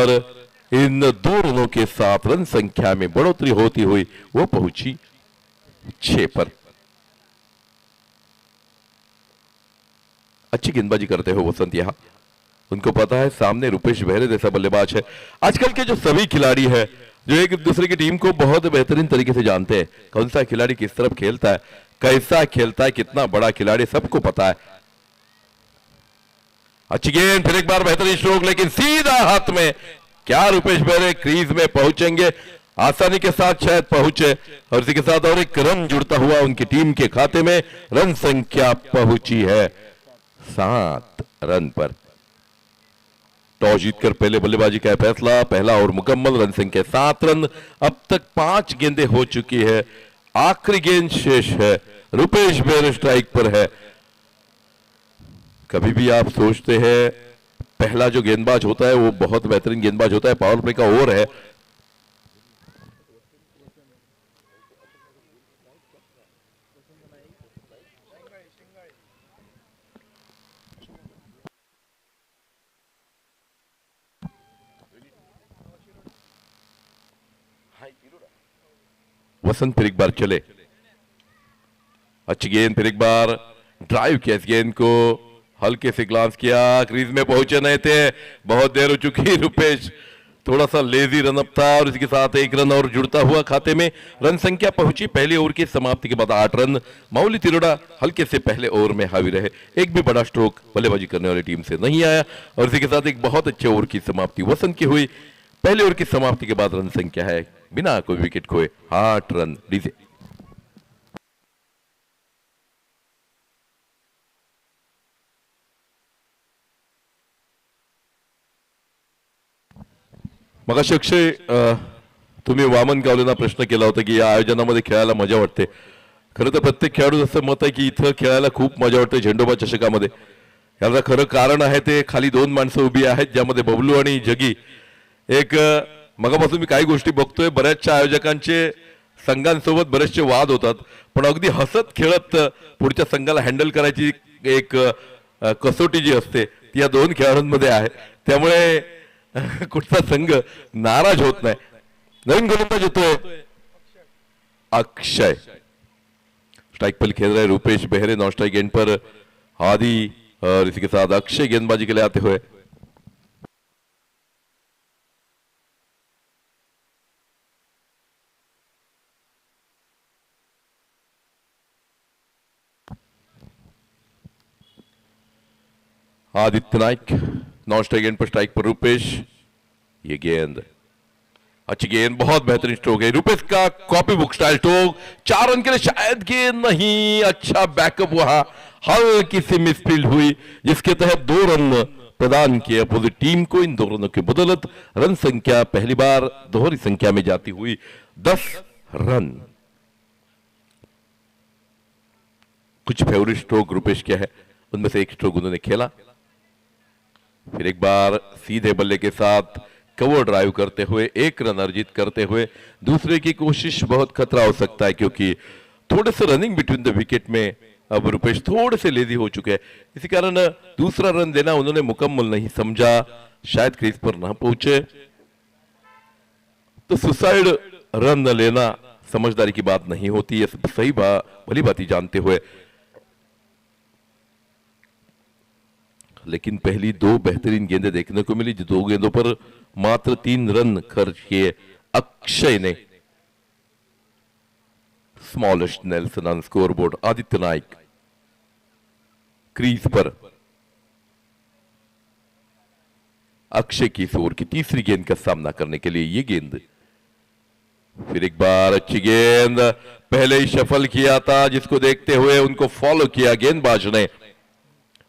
और इन 2 रनों के साथ रन संख्या में बढ़ोतरी होती हुई वो पहुंची 6 पर। अच्छी गेंदबाजी करते हो वसंत यहां, उनको पता है सामने रुपेश बेहरे जैसा बल्लेबाज है। आजकल के जो सभी खिलाड़ी है जो एक दूसरे की टीम को बहुत बेहतरीन तरीके से जानते हैं, कौन सा खिलाड़ी किस तरफ खेलता है, कैसा खेलता है, कितना बड़ा खिलाड़ी, सबको पता है। अच्छी गेंद, फिर एक बार बेहतरीन स्ट्रोक, लेकिन सीधा हाथ में। क्या रुपेश बेहरे क्रीज में पहुंचेंगे? आसानी के साथ शायद पहुंचे, और इसी के साथ और एक रन जुड़ता हुआ उनकी टीम के खाते में। रन संख्या पहुंची है 7 रन पर। टॉस जीतकर पहले बल्लेबाजी का फैसला, पहला ओवर मुकम्मल, रन संख्या 7 रन। अब तक 5 गेंदें हो चुकी है, आखिरी गेंद शेष है, रुपेश बेहरे स्ट्राइक पर है। कभी भी आप सोचते हैं पहला जो गेंदबाज होता है वो बहुत बेहतरीन गेंदबाज होता है, पावर प्ले का ओवर है। वसंत फिर एक बार चले, अच्छी गेंद, फिर एक बार ड्राइव किया, इस गेंद को हल्के से ग्लांस किया, क्रीज में पहुंचे नहीं थे, बहुत देर हो चुकी। रुपेश थोड़ा सा लेजी रनअप था, और इसके साथ 1 रन और जुड़ता हुआ खाते में। रन संख्या पहुंची पहले ओवर की समाप्ति के बाद 8 रन। माउली तिरोड़ा हल्के से पहले ओवर में हावी रहे, एक भी बड़ा स्ट्रोक बल्लेबाजी करने वाली टीम से नहीं आया, और इसी के साथ एक बहुत अच्छे ओवर की समाप्ति वसंत की हुई। पहले ओवर की समाप्ति के बाद रन संख्या है बिना कोई विकेट खोए 8 रन। डीजे मगाशी अक्षय तुम्ही वामन गावलेंना प्रश्न केला होता की या आयोजनामध्ये खेळायला मजा वाटते. खरं तर प्रत्येक खेळाडू असं मत आहे की इथं खेळायला खूप मजा वाटते झेंडोबा चषकामध्ये. याचं खरं कारण आहे ते खाली 2 माणसं उभी आहेत ज्यामध्ये बबलू आणि जगी. एक मगापासून मी काही गोष्टी बघतोय, बऱ्याचशा आयोजकांचे संघांसोबत बरेचसे वाद होतात, पण अगदी हसत खेळत पुढच्या संघाला हँडल करायची एक कसोटी जी असते ती या 2 खेळाडूंमध्ये आहे. त्यामुळे कुठचा संघ नाराज होत नाही. नवीन गोलंदाज येतोय अक्षय, स्ट्राइक पर खेल रहे रुपेश बेहरे, नॉन स्ट्राइक एंड पर आदि, और इसी के साथ अक्षय गेंदबाजी के लिए आते हुए. Aditya Naik non strike end पर, स्ट्राइक पर रुपेश. ये गेंद अच्छी गेंद, बहुत बेहतरीन स्ट्रोक है रुपेश का, copy book style stroke. 4 run के लिए शायद गेंद नहीं, अच्छा बैकअप वहां, हल्की सी मिसफील्ड हुई जिसके तहत 2 रन प्रदान किए अपोजिट टीम को. इन 2 रनों की बदौलत रन संख्या पहली बार दोहरी संख्या में जाती हुई 10 रन. कुछ फेवरेट स्ट्रोक रुपेश के है, उनमें से एक स्ट्रोक उन्होंने खेला. फिर एक बार सीधे बल्ले के साथ कवर ड्राइव करते हुए 1 रन अर्जित करते हुए दूसरे की कोशिश बहुत खतरा हो सकता है, क्योंकि थोड़े से रनिंग बिटवीन द विकेट में अब रुपेश थोड़े से लेजी हो चुके हैं. इसी कारण दूसरा रन देना उन्होंने मुकम्मल नहीं समझा, शायद क्रीज पर ना पहुंचे. तो सुसाइड रन लेना समझदारी की बात नहीं होती है, सही भली बात जानते हुए. लेकिन पहली 2 बेहतरीन गेंदें देखने को मिली, जो 2 गेंदों पर मात्र 3 रन खर्च किए अक्षय ने. Smallest Nelson on scoreboard. Aditya Naik crease पर अक्षय की इस ओवर की तीसरी गेंद का सामना करने के लिए ये गेंद. फिर एक बार अच्छी गेंद, पहले ही शफल किया था जिसको देखते हुए उनको फॉलो किया गेंदबाज ने,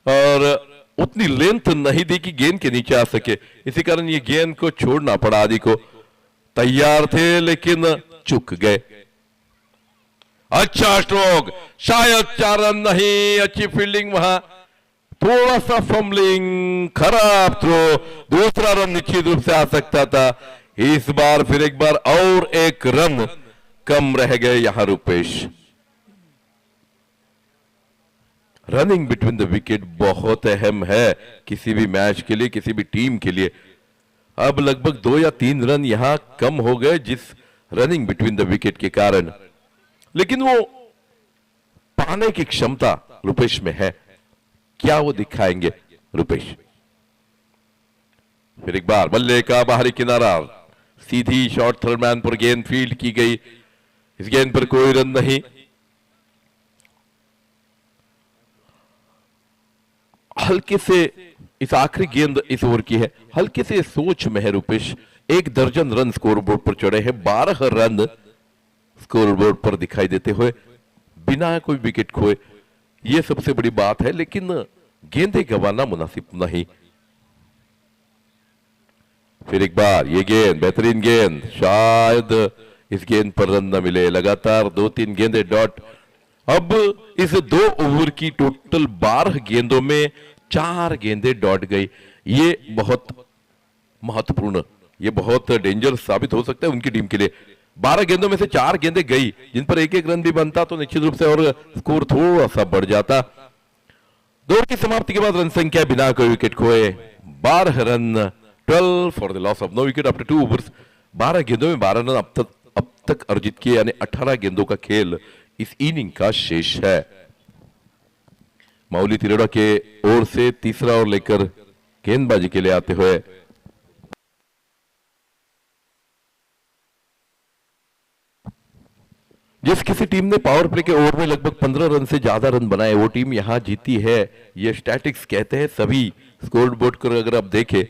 और उतनी लेंथ नहीं दी कि गेंद के नीचे आ सके. इसी कारण ये गेंद को छोड़ना पड़ा. आदि को तैयार थे लेकिन चूक गए. अच्छा स्ट्रोक, शायद 4 रन नहीं. अच्छी फील्डिंग वहां, थोड़ा सा फंबलिंग, खराब थ्रो. दूसरा रन निश्चित रूप से आ सकता था. इस बार फिर एक बार और 1 रन कम रह गए यहां Rupesh. Running between the wicket बहुत अहम है किसी भी मैच के लिए, किसी भी टीम के लिए. अब लगभग 2 या 3 रन यहां कम हो गए जिस रनिंग बिटवीन द विकेट के कारण, लेकिन वो पाने की क्षमता रुपेश में है। क्या वो दिखाएंगे रुपेश? फिर एक बार बल्ले का बाहरी किनारा, सीधी शॉट थर्ड मैन पर गेंद फील्ड की गई। इस गेंद पर कोई रन नहीं। हल्के से इस आखिरी गेंद इस ओवर की है, हल्के से सोच में है रुपेश। 1 दर्जन रन स्कोरबोर्ड पर चढ़े हैं, 12 रन स्कोरबोर्ड पर दिखाई देते हुए बिना कोई विकेट खोए। यह सबसे बड़ी बात है, लेकिन गेंदें गंवाना मुनासिब नहीं। फिर एक बार ये गेंद, बेहतरीन गेंद, शायद इस गेंद पर रन न मिले। लगातार 2-3 गेंदें डॉट। अब इस 2 ओवर की टोटल 12 गेंदों में 4 गेंदें डॉट गई। ये बहुत महत्वपूर्ण, ये बहुत डेंजर साबित हो सकता है उनकी टीम के लिए। 12 गेंदों में से 4 गेंदें गई, जिन पर 1-1 रन भी बनता तो निश्चित रूप से और स्कोर थोड़ा सा बढ़ जाता। दौर की समाप्ति के बाद रन संख्या बिना कोई विकेट खोए 12 run, 12 for the loss of no wicket after 2 overs. 12 गेंदों में 12 रन अब तक अर्जित किए, यानी 18 गेंदों का खेल इस इनिंग का शेष है। माउली तिरोड़ा के ओर से तीसरा ओवर लेकर गेंदबाजी के लिए आते हुए जिस किसी टीम ने पावर प्ले के ओवर में लगभग 15 रन से ज्यादा रन बनाए वो टीम यहां जीती है, ये स्टैटिक्स कहते हैं। सभी स्कोर बोर्ड को अगर आप देखें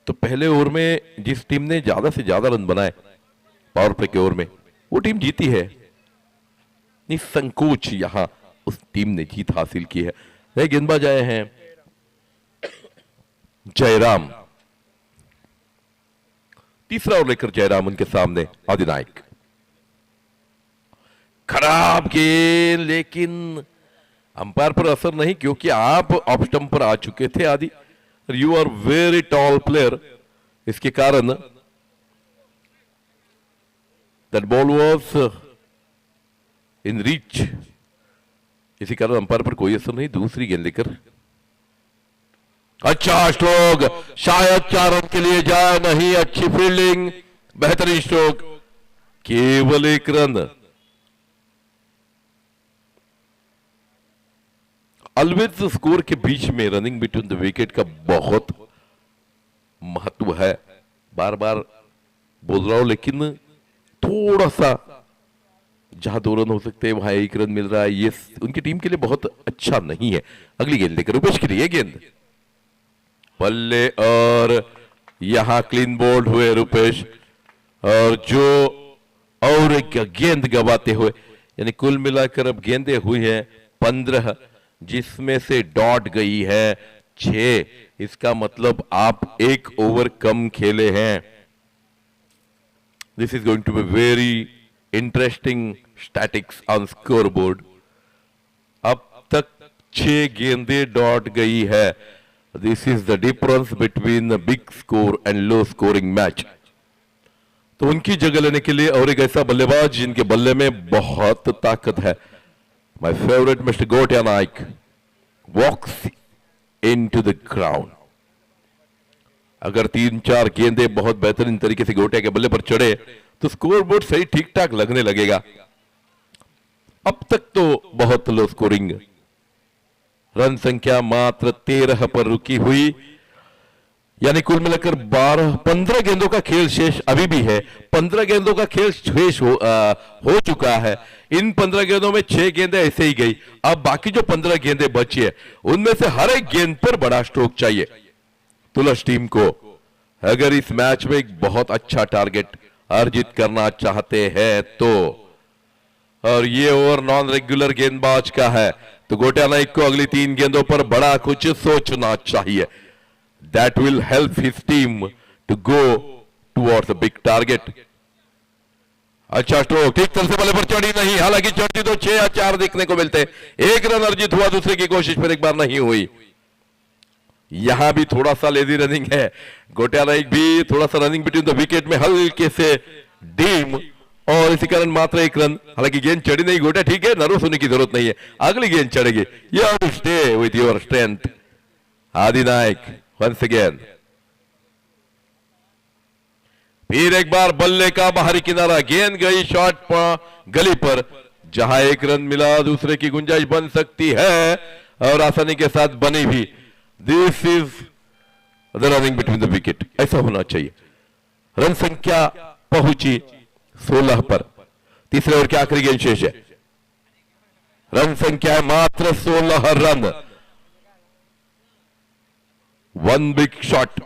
तो पहले ओवर में जिस टीम ने ज्यादा से ज्यादा रन बनाए पावर प्ले के ओवर में वो टीम जीती है। निसंकोच यहां उस टीम ने जीत हासिल की है। नए गेंदबाज आए हैं जयराम। तीसरा ओवर लेकर जयराम उनके सामने अधिनायक। खराब गेंद, लेकिन अंपायर पर असर नहीं क्योंकि आप ऑफ स्टंप पर आ चुके थे आदि। You are very tall player, इसके कारण that ball was in reach, इसी कारण अंपायर पर कोई असर नहीं। दूसरी गेंद लेकर अच्छा स्ट्रोक, शायद 4 रन के लिए जाए नहीं। अच्छी फील्डिंग, बेहतरीन स्ट्रोक, केवल 1 रन। ऑलवेज स्कोर के बीच में रनिंग बिटवीन द विकेट का बहुत महत्व है। बार बार बोल रहा हूं, लेकिन थोड़ा सा जहां 2 रन हो सकते हैं वहां 1 रन मिल रहा है, ये उनकी टीम के लिए बहुत अच्छा नहीं है। अगली गेंद लेकर रुपेश के लिए गेंद बल्ले, और यहां क्लीन बोल्ड हुए रुपेश। और जो और एक गेंद गवाते हुए, यानी कुल मिलाकर अब गेंदें हुई हैं 15, जिसमें से डॉट गई है 6। इसका मतलब आप 1 ओवर कम खेले हैं। This is going to be very interesting statics on score board. अब तक 6 गेंदें डॉट गई है। This is the difference between big score and low scoring match. तो उनकी जगह लेने के लिए और एक ऐसा बल्लेबाज जिनके बल्ले में बहुत ताकत है, my favourite mister Gotiya Naik walks into the ground. अगर 3-4 गेंदें बहुत बेहतरीन तरीके से गोटिया के बल्ले पर चढ़े तो स्कोरबोर्ड सही ठीक ठाक लगने लगेगा। अब तक तो बहुत लो स्कोरिंग, रन संख्या मात्र 13 पर रुकी हुई, यानी कुल मिलाकर 15 गेंदों का खेल शेष अभी भी है। 15 गेंदों का खेल शेष हो चुका है। इन 15 गेंदों में 6 गेंदें ऐसे ही गई। अब बाकी जो 15 गेंदें बची है उनमें से हर एक गेंद पर बड़ा स्ट्रोक चाहिए तुलस टीम को, अगर इस मैच में एक बहुत अच्छा टारगेट अर्जित करना चाहते हैं तो। और ये ओवर नॉन रेगुलर गेंदबाज का है, तो गोटिया नाइक को अगली 3 गेंदों पर बड़ा कुछ सोचना चाहिए। That will help his team to go towards a big target. अच्छा स्ट्रोक, ठीक तरह से बल्ले पर चढ़ी नहीं, हालांकि चढ़ती तो 6 या 4 देखने को मिलते। 1 रन अर्जित हुआ, दूसरे की कोशिश पर एक बार नहीं हुई। यहां भी थोड़ा सा लेजी रनिंग है। गोटिया नाइक भी थोड़ा सा रनिंग बिटवीन द विकेट में हल्के से डीम, और इसी कारण मात्र 1 रन। हालांकि गेंद चढ़ी नहीं, गोटिया ठीक है, नर्वस होने की जरूरत नहीं है, अगली गेंद चढ़ेगी। You have to stay with your strength. आदिनायक once again फिर एक बार बल्ले का बाहरी किनारा, गेंद गई शॉट गली पर, जहां एक रन मिला दूसरे की गुंजाइश बन सकती है और आसानी के साथ बनी भी। This is the running between the wicket, ऐसा होना चाहिए। रन संख्या पहुंची 16 पर, तीसरे ओवर के आखिरी गेंद शेष है। रन संख्या है मात्र 16 रन। वन बिग शॉट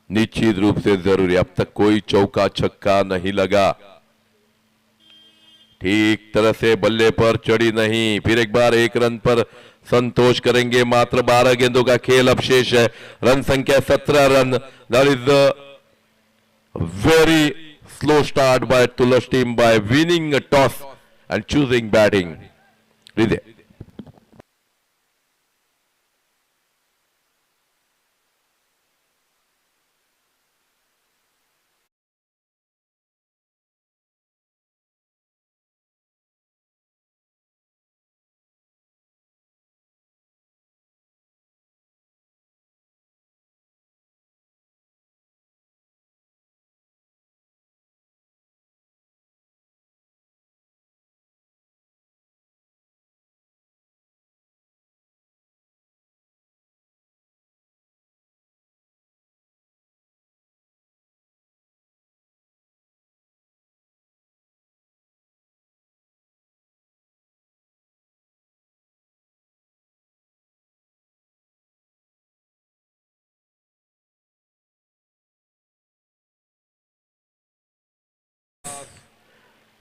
निश्चित रूप से जरूरी, अब तक कोई चौका छक्का नहीं लगा, ठीक तरह से बल्ले पर चढ़ी नहीं। फिर एक बार एक रन पर संतोष करेंगे, मात्र 12 गेंदों का खेल अब शेष है। रन संख्या 17 run. That is the very slow start by Tulas team by winning a toss and choosing batting. हृदय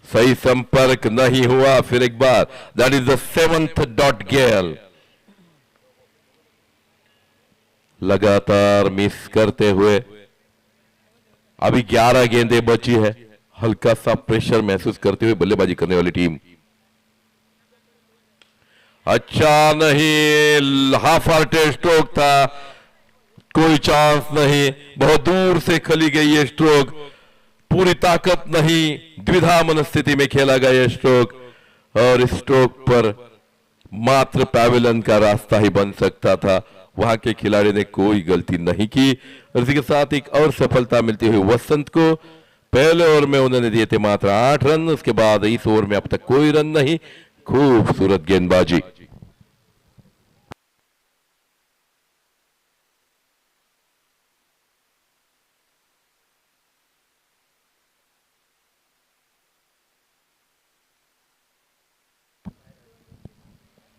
सही संपर्क नहीं हुआ। फिर एक बार, that is the 7th dot ball. लगातार मिस करते हुए अभी 11 गेंदें बची है। हल्का सा प्रेशर महसूस करते हुए बल्लेबाजी करने वाली टीम। अच्छा नहीं, हाफ हार्टेड स्ट्रोक था, कोई चांस नहीं, बहुत दूर से खली गई ये स्ट्रोक, पूरी ताकत नहीं, द्विधा मनस्थिति में खेला गया ये स्ट्रोक, और इस स्ट्रोक पर मात्र पैवेलियन का रास्ता ही बन सकता था। वहां के खिलाड़ी ने कोई गलती नहीं की, और इसी के साथ एक और सफलता मिलती हुई वसंत को। पहले ओवर में उन्होंने दिए थे मात्र 8 रन, उसके बाद इस ओवर में अब तक कोई रन नहीं। खूबसूरत गेंदबाजी।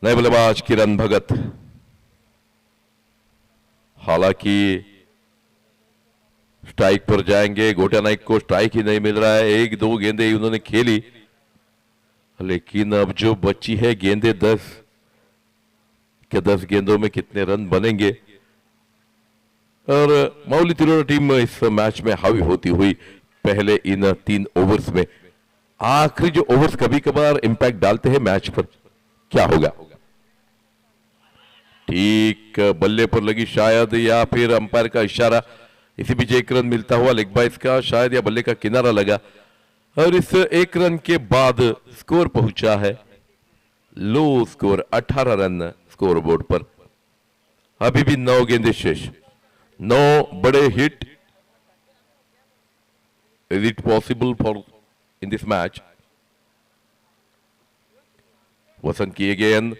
नए बल्लेबाज किरण भगत, हालांकि स्ट्राइक पर जाएंगे, गोटा नाइक को स्ट्राइक ही नहीं मिल रहा है, 1-2 गेंदें ही उन्होंने खेली, लेकिन अब जो बची है गेंदें 10 के 10 गेंदों में कितने रन बनेंगे। और माउली तिरोड़ा टीम इस मैच में हावी होती हुई पहले इन 3 ओवर्स में, आखिरी जो ओवर्स कभी कभार इंपैक्ट डालते हैं मैच पर, क्या होगा। ठीक बल्ले पर लगी शायद, या फिर अंपायर का इशारा, इसी बीच एक रन मिलता हुआ लेग बाइस का शायद, या बल्ले का किनारा लगा, और इस एक रन के बाद स्कोर पहुंचा है low score 18 run score board पर। अभी भी 9 गेंदें शेष, 9 बड़े हिट। Is it possible for in this match. Vasant की गेंद,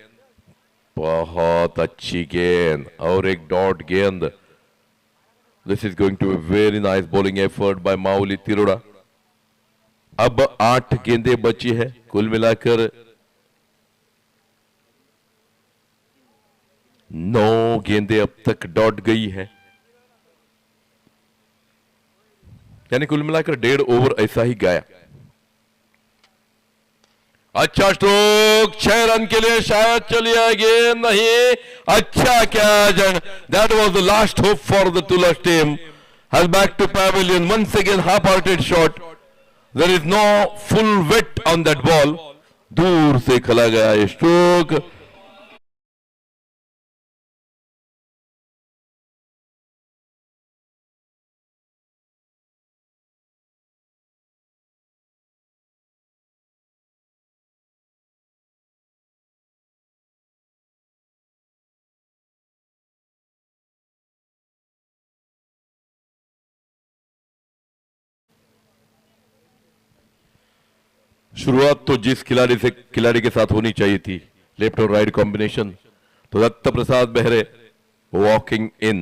बहुत अच्छी गेंद और एक डॉट गेंद। This is going to a very nice bowling effort by Mauli Tiroda. अब 8 गेंदें बची है, कुल मिलाकर 9 गेंदें अब तक डॉट गई है, यानी कुल मिलाकर 1.5 ओवर ऐसा ही गया। अच्छा स्ट्रोक, 6 रन के लिए शायद चली आए गेंद, नहीं, अच्छा catch, and that was the last hope for the Tulas team. Has back to pavilion, once again half hearted shot, there is no full weight on that ball, दूर से खेला गया ये स्ट्रोक। शुरुआत तो जिस खिलाड़ी के साथ होनी चाहिए थी, लेफ्ट और राइट कॉम्बिनेशन, तो दत्त प्रसाद बेहरे वॉकिंग इन,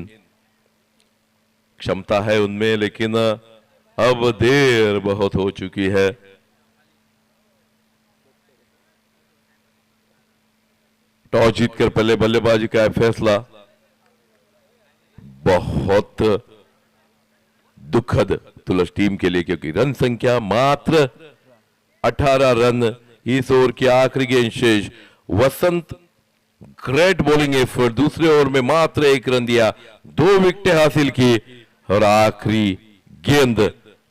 क्षमता है उनमें, लेकिन अब देर बहुत हो चुकी है। टॉस जीतकर पहले बल्लेबाजी का फैसला बहुत दुखद तुलस टीम के लिए, क्योंकि रन संख्या मात्र 18 रन। इस ओवर की आखिरी गेंद शेष, वसंत ग्रेट बॉलिंग एफर्ट, दूसरे ओवर में मात्र 1 रन दिया, 2 विकेटें हासिल की और आखिरी गेंद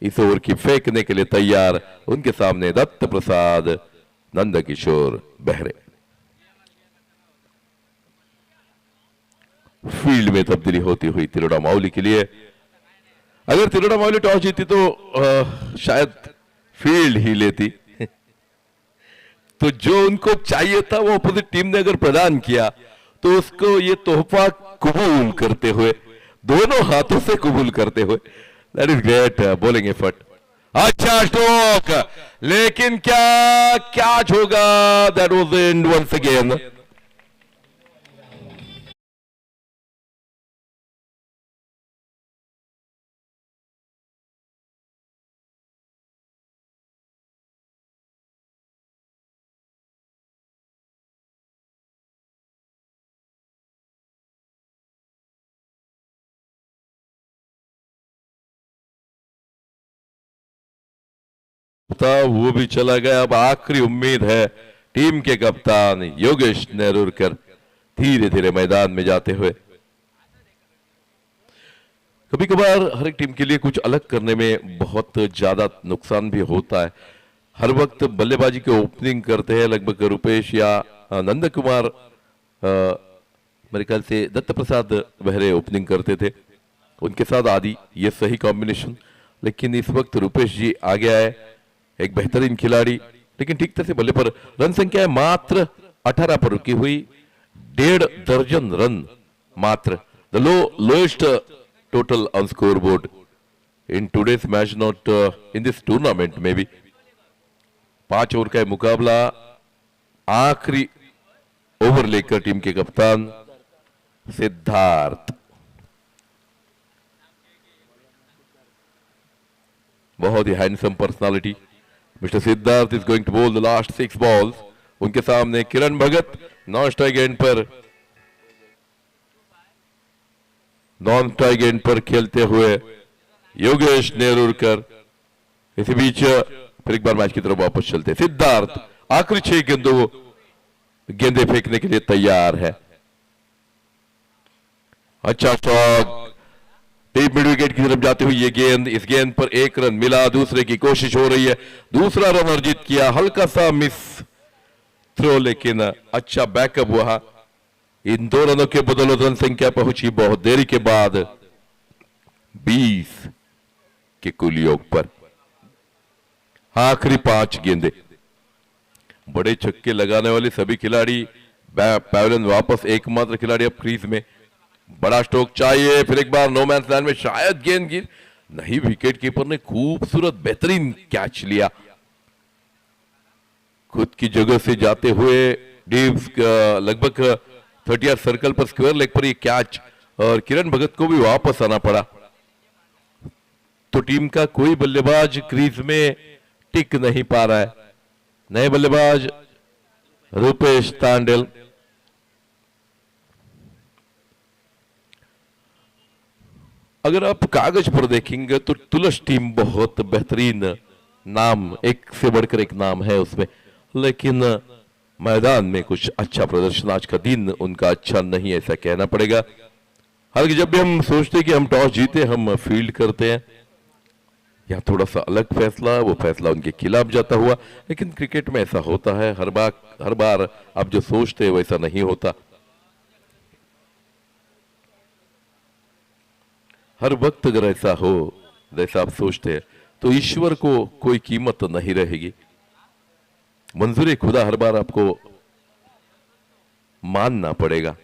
इस ओवर की फेंकने के लिए तैयार, उनके सामने दत्त प्रसाद नंदकिशोर बेहरे। फील्ड में तब्दीली होती हुई तिलोड़ा माउली के लिए। अगर तिलोड़ा माउली टॉस जीती तो शायद फील्ड ही लेती, तो जो उनको चाहिए था वो अपोजिट टीम ने अगर प्रदान किया तो उसको ये तोहफा कबूल करते हुए, दोनों हाथों से कबूल करते हुए, that is great bowling effort. अच्छा स्ट्रोक, लेकिन क्या कैच होगा, that was the end once again. वो भी चला गया। अब आखिरी उम्मीद है टीम के कप्तान योगेश नेरुरकर धीरे धीरे मैदान में जाते हुए। कभी कभार हर एक टीम के लिए कुछ अलग करने में बहुत ज्यादा नुकसान भी होता है। हर वक्त बल्लेबाजी के ओपनिंग करते हैं लगभग रुपेश या नंद कुमार, मेरे ख्याल से दत्त प्रसाद बेहरे ओपनिंग करते थे, उनके साथ आदि, ये सही कॉम्बिनेशन। लेकिन इस वक्त रुपेश जी आ गया है, एक बेहतरीन खिलाड़ी, लेकिन ठीक तरह से बल्ले पर रन संख्या है मात्र 18 पर रुकी हुई, 1.5 दर्जन रन मात्र, the lowest total on score board in today's match, not in this tournament में भी। 5 ओवर का मुकाबला, आखिरी ओवर लेकर टीम के कप्तान सिद्धार्थ, बहुत ही handsome personality, mister Siddharth is going to bowl the last 6 balls. उनके सामने Kiran Bhagat non strike end पर खेलते हुए योगेश नेरुरकर। इसी बीच फिर एक बार मैच की तरफ वापस चलते, सिद्धार्थ आखिरी 6 गेंदे फेंकने के लिए तैयार है। अच्छा स्ट्रोक, डीप मिड विकेट की तरफ जाती हुई ये गेंद, इस गेंद पर 1 रन मिला, दूसरे की कोशिश हो रही है, दूसरा रन अर्जित किया, हल्का सा मिस थ्रो, लेकिन अच्छा बैकअप हुआ। इन 2 रनों के बदौलत रन संख्या पहुंची बहुत देरी के बाद 20 के कुल योग पर। आखिरी 5 गेंदे, बड़े छक्के लगाने वाले सभी खिलाड़ी पैवेलियन वापस, एकमात्र खिलाड़ी अब क्रीज में। बड़ा स्ट्रोक चाहिए, फिर एक बार नो मैंस लैंड में शायद गेंद गिर नहीं, विकेट कीपर ने खूबसूरत बेहतरीन कैच लिया, खुद की जगह से जाते हुए डीप लगभग 30 सर्कल पर स्क्वायर लेग पर ये कैच, और किरण भगत को भी वापस आना पड़ा। तो टीम का कोई बल्लेबाज क्रीज में टिक नहीं पा रहा है। नए बल्लेबाज रुपेश तांडेल, अगर आप कागज पर देखेंगे तो तुलस टीम बहुत बेहतरीन नाम, एक से बढ़कर एक नाम है उसमें, लेकिन मैदान में कुछ अच्छा प्रदर्शन, आज का दिन उनका अच्छा नहीं, ऐसा कहना पड़ेगा। हालांकि जब भी हम सोचते कि हम टॉस जीते हम फील्ड करते हैं, यहाँ थोड़ा सा अलग फैसला, वो फैसला उनके खिलाफ जाता हुआ, लेकिन क्रिकेट में ऐसा होता है, हर बार आप जो सोचते हैं वैसा नहीं होता। हर वक्त अगर ऐसा हो जैसा आप सोचते हैं तो ईश्वर को कोई कीमत नहीं रहेगी। मंजूरी खुदा हर बार आपको मानना पड़ेगा।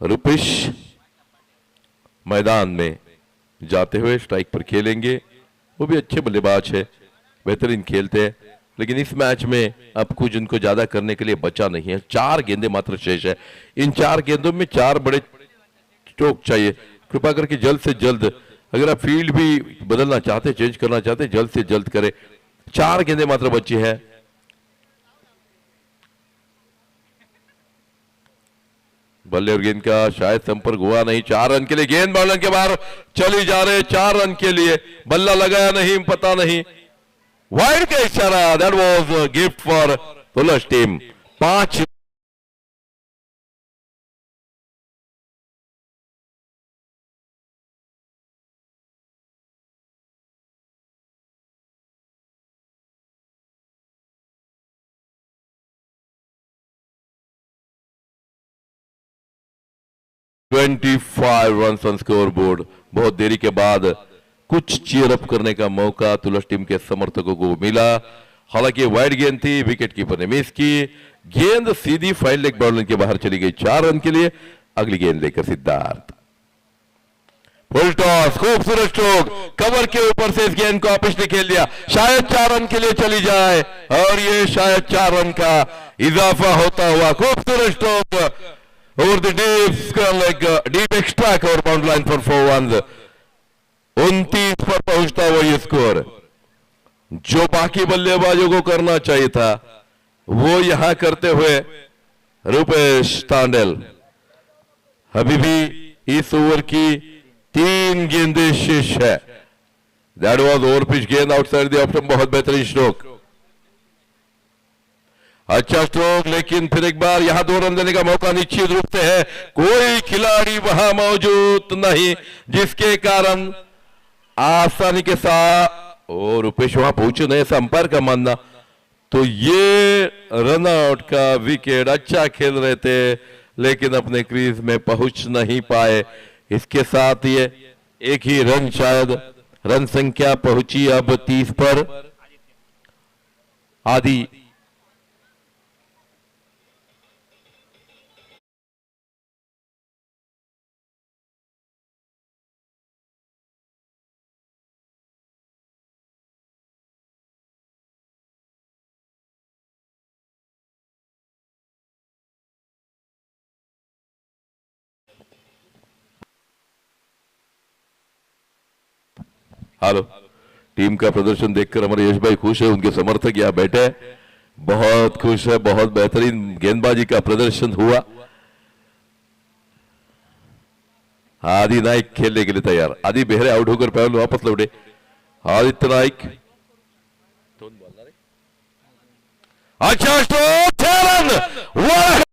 रुपेश मैदान में जाते हुए स्ट्राइक पर खेलेंगे, वो भी अच्छे बल्लेबाज है, बेहतरीन खेलते हैं, लेकिन इस मैच में अब कुछ उनको ज्यादा करने के लिए बचा नहीं है। 4 गेंदें मात्र शेष है। इन 4 गेंदों में 4 बड़े स्ट्रोक चाहिए। कृपा करके जल्द से जल्द, अगर आप फील्ड भी बदलना चाहते, चेंज करना चाहते, जल्द से जल्द करें। 4 गेंदें मात्र बची है। बल्ले और गेंद का शायद संपर्क हुआ नहीं। 4 रन के लिए गेंद बाउंड्री के बाहर चली जा रहे। 4 रन के लिए बल्ला लगाया नहीं, पता नहीं, वाइड का इशारा। That was gift for Tulas team. 5 25 run on score board. बहुत देरी के बाद कुछ चीयर अप करने का मौका तुलस टीम के समर्थकों को मिला। हालांकि वाइड गेंद थी, विकेट कीपर ने मिस की। गेंद सीधी फाइल लेग बाउंड्री के बाहर चली गई 4 रन के लिए। अगली गेंद लेकर सिद्धार्थ। फुल टॉस, खूबसूरत स्ट्रोक, कवर के ऊपर से इस गेंद को आपस ने खेल लिया। शायद 4 रन के लिए चली जाए और ये शायद 4 रन का इजाफा होता हुआ। खूबसूरत stroke over the deep extra cover boundary line for 4 runs। 29 पर पहुंचता हुआ ये स्कोर। जो बाकी बल्लेबाजों को करना चाहिए था वो यहां करते हुए रुपेश तांडेल। अभी भी इस ओवर की 3 गेंदें शेष है। दैट वाज ओवर पिच गेंद आउटसाइड द ऑफ स्टंप। बहुत बेहतरीन स्ट्रोक, अच्छा स्ट्रोक, लेकिन फिर एक बार यहां 2 रन देने का मौका निश्चित रूप से है। कोई खिलाड़ी वहां मौजूद नहीं जिसके कारण आसानी के साथ और रुपेश वहां पहुंचे नहीं, ऐसा अंपायर का मानना। तो ये रन आउट का विकेट। अच्छा खेल रहे थे लेकिन अपने क्रीज में पहुंच नहीं पाए। इसके साथ ये एक ही रन, शायद रन संख्या पहुंची अब 30 पर। आदि हेलो, टीम का प्रदर्शन देखकर हमारे यश भाई खुश है, उनके समर्थक यहाँ बैठे हैं, बहुत खुश है। बहुत बेहतरीन गेंदबाजी का प्रदर्शन हुआ। आदि नाइक खेलने के लिए तैयार। आदि बेहरे आउट होकर पहले वापस लौटे। आदित्य नाइक, अच्छा स्ट्रोक, 6 रन।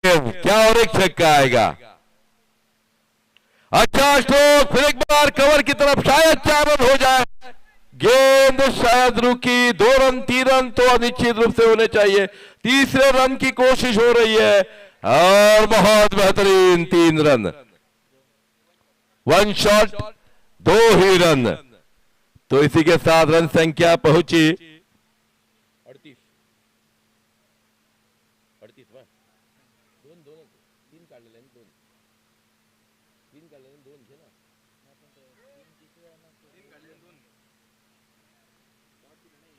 क्या और एक छक्का आएगा। अच्छा स्ट्रोक, फिर एक बार कवर की तरफ, शायद 4 रन हो जाए। गेंद शायद रुकी। 2 रन 3 रन तो अनिश्चित रूप से होने चाहिए। तीसरे रन की कोशिश हो रही है और बहुत बेहतरीन 3 रन। 1 शॉट 2 ही रन। तो इसी के साथ रन संख्या पहुंची 38।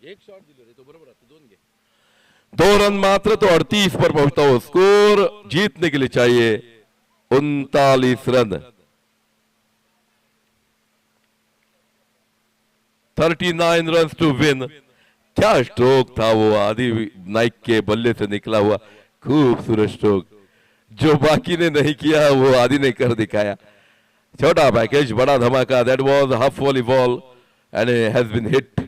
एक शॉट दिले तो बरोबर 2 रन मात्र, तो 38 पर पहुंचता हो। स्कोर जीतने के लिए चाहिए 39 रन। 39 run to win. क्या स्ट्रोक था वो, आदि नाइक के बल्ले से निकला हुआ खूबसूरत स्ट्रोक। जो बाकी ने नहीं किया वो आदि ने कर दिखाया। छोटा पैकेज, बड़ा धमाका। That was half volley ball and has been hit.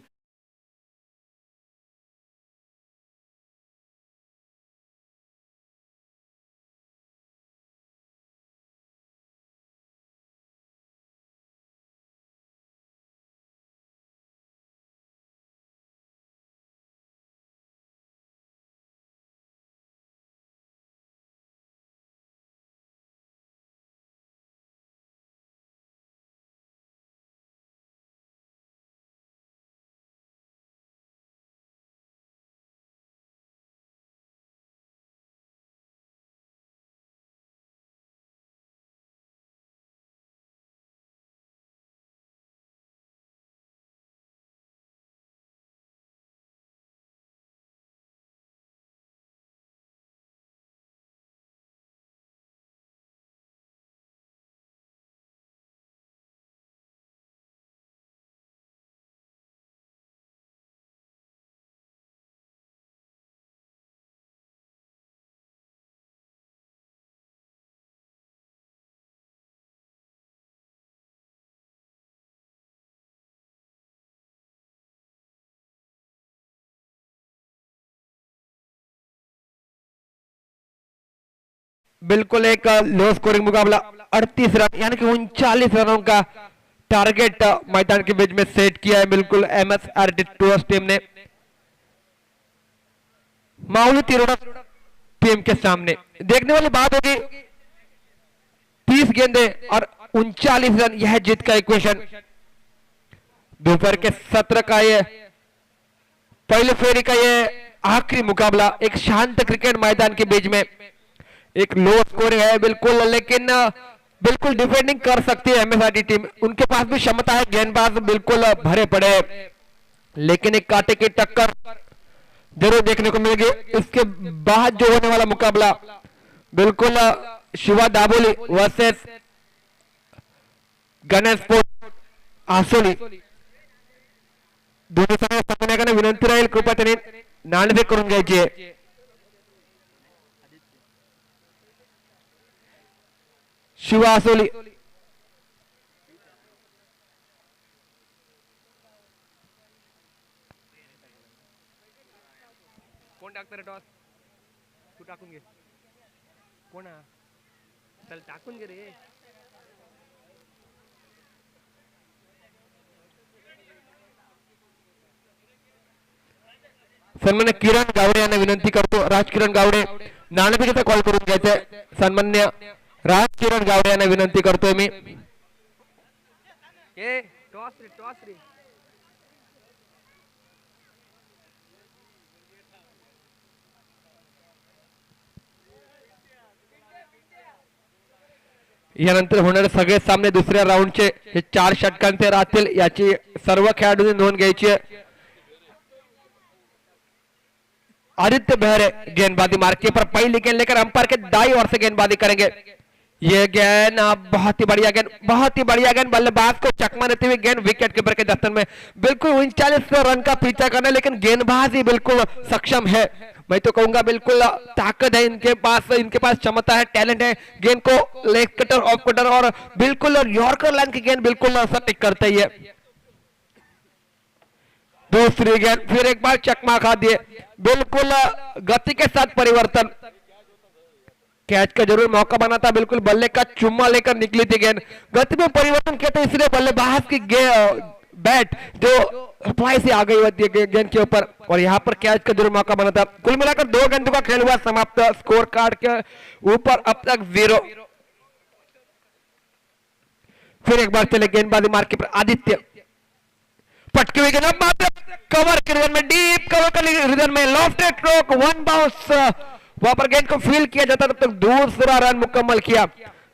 बिल्कुल एक लो स्कोरिंग मुकाबला 38 रन यानी कि 39 रनों का टारगेट मैदान के बीच में सेट किया है बिल्कुल MSRT टूर्स टीम ने माउली तिरोड़ा टीम के सामने। देखने वाली बात होगी 30 गेंदे और 39 रन यह जीत का इक्वेशन। दोपहर के सत्र का ये पहले फेरी का ये आखिरी मुकाबला एक शांत क्रिकेट मैदान के बीच में एक लो स्कोर है बिल्कुल, लेकिन बिल्कुल डिफेंडिंग कर सकती है एमएसआरटी टीम। उनके पास भी क्षमता है, गेंदबाज बिल्कुल भरे पड़े, लेकिन एक कांटे की टक्कर जरूर देखने को मिलेगी। इसके बाद जो होने वाला मुकाबला बिल्कुल शिवा दाबोली वर्सेस गणेश स्पोर्ट आसोली दोन्ही संघ संघटना विनंती राहील कृपया त्यांनी नाणेफेक करून घ्यायची आहे। शिवा आसोली कोण टाकतं रे टॉस? तू टाकून घे. कोण चल टाकून घे रे. सन्मान्य किरण गावडे यांना विनंती करतो, राजकिरण गावडे नाणेफेकीचा कॉल करून घ्यायचंय. सन्मान्य राजकिरण गावडे यांना विनंती करतोय मी. टॉस रे टॉस रे. यानंतर होणारे सगळे सामने दुसऱ्या राऊंडचे हे 4 षटकांचे राहतील, याची सर्व खेळाडूंनी नोंद घ्यायची आहे. आदित्य बहरे गेंदबाजी मार्के पर पहली गेंद लेकर अंपायर के दाईं ओर से गेंदबाजी करेंगे. ये गेंद बहुत ही बढ़िया गेंद, बहुत ही बढ़िया गेंद, बल्लेबाज को चकमा देते हुए गेंद विकेट कीपर के दस्तन में. बिल्कुल 39 रन का पीछा करना, लेकिन गेंदबाज ही बिल्कुल सक्षम है. मैं तो कहूंगा बिल्कुल ताकत है इनके पास क्षमता है, टैलेंट है. गेंद को लेग कटर, ऑफ कटर और बिल्कुल यॉर्कर लाइन की गेंद बिल्कुल सटीक करते ही है. दूसरी गेंद फिर एक बार चकमा खा दिए, बिल्कुल गति के साथ परिवर्तन. कैच का जरूर मौका बना था, बिल्कुल बल्ले का चुम्मा लेकर निकली थी गेंद. गति में परिवर्तन किया था, इसलिए बल्लेबाज की बैट जो सप्लाई से आ गई होती है गेंद के ऊपर, और यहाँ पर कैच का जरूर मौका बना था. कुल मिलाकर 2 गेंदों का खेल हुआ समाप्त. स्कोर कार्ड के ऊपर अब तक 0. फिर एक बार चले गेंदबाजी मार्के पर आदित्य, पटकी हुई गेंद मात्र कवर के रीजन में, डीप कवर के रीजन में लॉफ्टेड स्ट्रोक, 1 बाउंस. वहां पर गेंद को फील किया जाता, तब तक दूसरा रन मुकम्मल किया.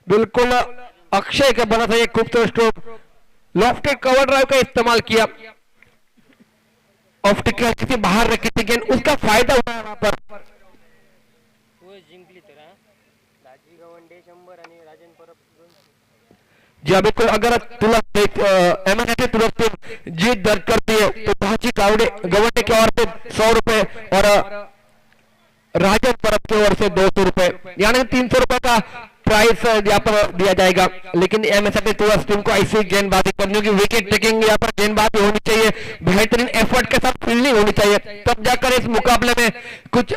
बिल्कुल अक्षय का बना था एक खूबसूरत स्ट्रोक. लॉफ्टेड कवर ड्राइव का इस्तेमाल किया, ऑफ टिक से बाहर रखी थी गेंद, उसका फायदा हुआ वहां पर. जी बिल्कुल, अगर एमएसआरटी तुलस टीम जीत दर्ज करती है तो भाजी गवंडे की ओर से 100 रुपए और राजन परब की ओर से 200 रुपए, यानी 300 रुपए का प्राइस यहाँ पर दिया जाएगा. लेकिन एमएसआरटी तुलस टीम को ऐसी गेंदबाजी करनी होगी, विकेट टेकिंग यहाँ पर गेंदबाजी होनी चाहिए, बेहतरीन एफर्ट के साथ फील्डिंग होनी चाहिए, तब जाकर इस मुकाबले में कुछ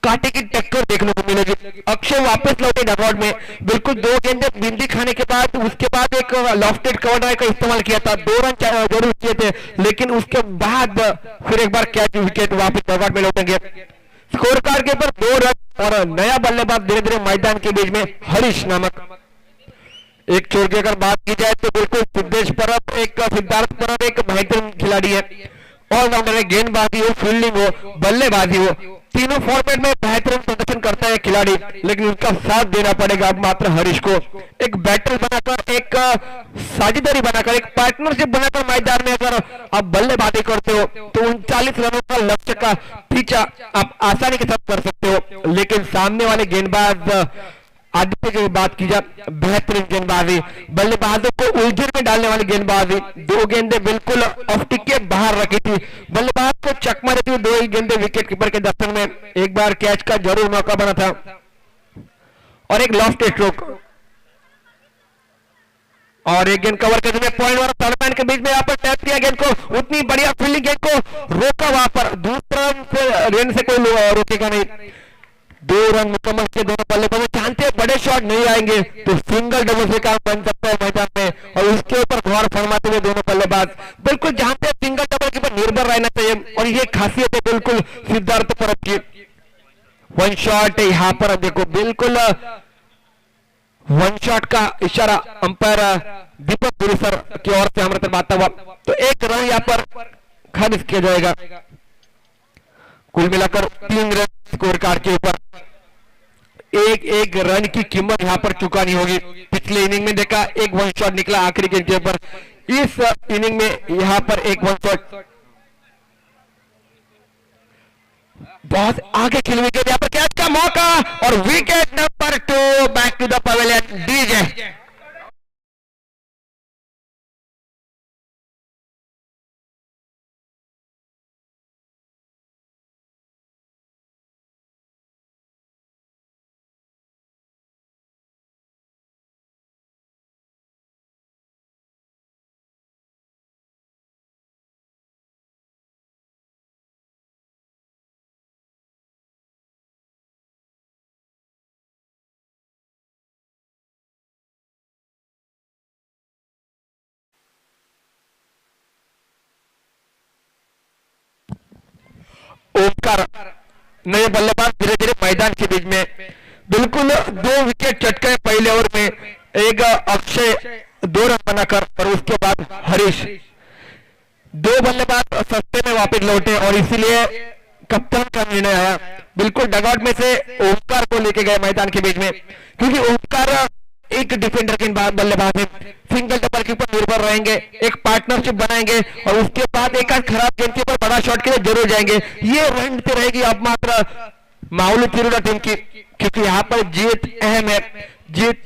कांटे की टक्कर देखने को मिलेगी. अक्षय वापस लौटे डगआउट में, बिल्कुल 2 गेंदे बिंदी खाने के बाद उसके बाद एक लॉफ्टेड कवर ड्राइव का इस्तेमाल किया था. 2 रन जरूर किए थे, लेकिन उसके बाद फिर एक बार कैच विकेट वापस डगआउट में लौटेंगे. स्कोर कार्ड के ऊपर 2 रन और नया बल्लेबाज धीरे धीरे मैदान के बीच में हरीश नामक. एक छोर की अगर बात की जाए तो बिल्कुल सिद्धेश परब, एक सिद्धार्थ परब एक बेहतरीन खिलाड़ी है, ऑलराउंडर है. गेंदबाजी हो, फील्डिंग हो, बल्लेबाजी हो, तीनों फॉर्मेट में बेहतरीन प्रदर्शन करता है खिलाड़ी, लेकिन उसका साथ देना पड़ेगा अब मात्र हरीश को. एक बैटर बनाकर, एक साझेदारी बनाकर, एक पार्टनरशिप बनाकर मैदान में अगर आप बल्लेबाजी करते हो तो 39 रनों का लक्ष्य का पीछा आप आसानी के साथ कर सकते हो. लेकिन सामने वाले गेंदबाज आदित्य की बात की जाए, बेहतरीन गेंदबाजी, बल्लेबाजों को उलझन में डालने वाली गेंदबाजी. 2 गेंदे बिल्कुल ऑफ टिक के बाहर रखी थी, बल्लेबाज को चकमा देती हुई 2 ही गेंदे विकेट कीपर के दस्तन में. एक बार कैच का जरूर मौका बना था और एक लॉफ्टेड स्ट्रोक, और एक गेंद कवर करने में पॉइंट और थर्ड के बीच में यहाँ पर टैप किया गेंद को, उतनी बढ़िया फील्डिंग, गेंद को रोका वहां पर. दूसरा रेन से कोई रोकेगा नहीं. 2 रन मुकम्मल के दोनों बल्लेबाज जानते हैं बड़े शॉट नहीं आएंगे तो सिंगल डबल से काम बन सकता है मैदान में, और उसके ऊपर गौर फरमाते हुए दोनों बल्लेबाज बिल्कुल जानते हैं सिंगल डबल के ऊपर निर्भर रहना चाहिए, और ये खासियत है बिल्कुल सिद्धार्थ परब की। वन शॉट यहाँ पर देखो बिल्कुल वन शॉट का इशारा अंपायर दीपक पुरी सर की ओर से हमारे तरफ आता हुआ, तो 1 रन यहाँ पर खारिज किया जाएगा। कुल मिलाकर 3 रन स्कोर कार्ड के ऊपर एक रन की कीमत यहां पर चुकानी होगी। पिछले इनिंग में देखा एक वन शॉट निकला आखिरी गेंद के ऊपर, इस इनिंग में यहां पर एक वन शॉट बहुत आगे खेल विकेट, यहां पर कैच का मौका और wicket number 2 back to the pavilion DJ. Omkar नए बल्लेबाज धीरे धीरे मैदान के बीच में, बिल्कुल 2 विकेट चटके पहले ओवर में, एक अक्षय 2 रन बनाकर और उसके बाद हरीश, 2 बल्लेबाज सस्ते में वापस लौटे और इसीलिए कप्तान का निर्णय आया। बिल्कुल डगआउट में से ओमकार को लेके गए मैदान के बीच में, क्योंकि ओमकार एक डिफेंडर के बल्लेबाज है, सिंगल डबल के ऊपर निर्भर रहेंगे, एक पार्टनरशिप बनाएंगे और उसके बाद एक खराब गेंद के ऊपर बड़ा शॉट के लिए जरूर जाएंगे। ये रणनीति रहेगी अब मात्र माहौली तिरुड़ा टीम की, क्योंकि यहाँ पर जीत अहम है, जीत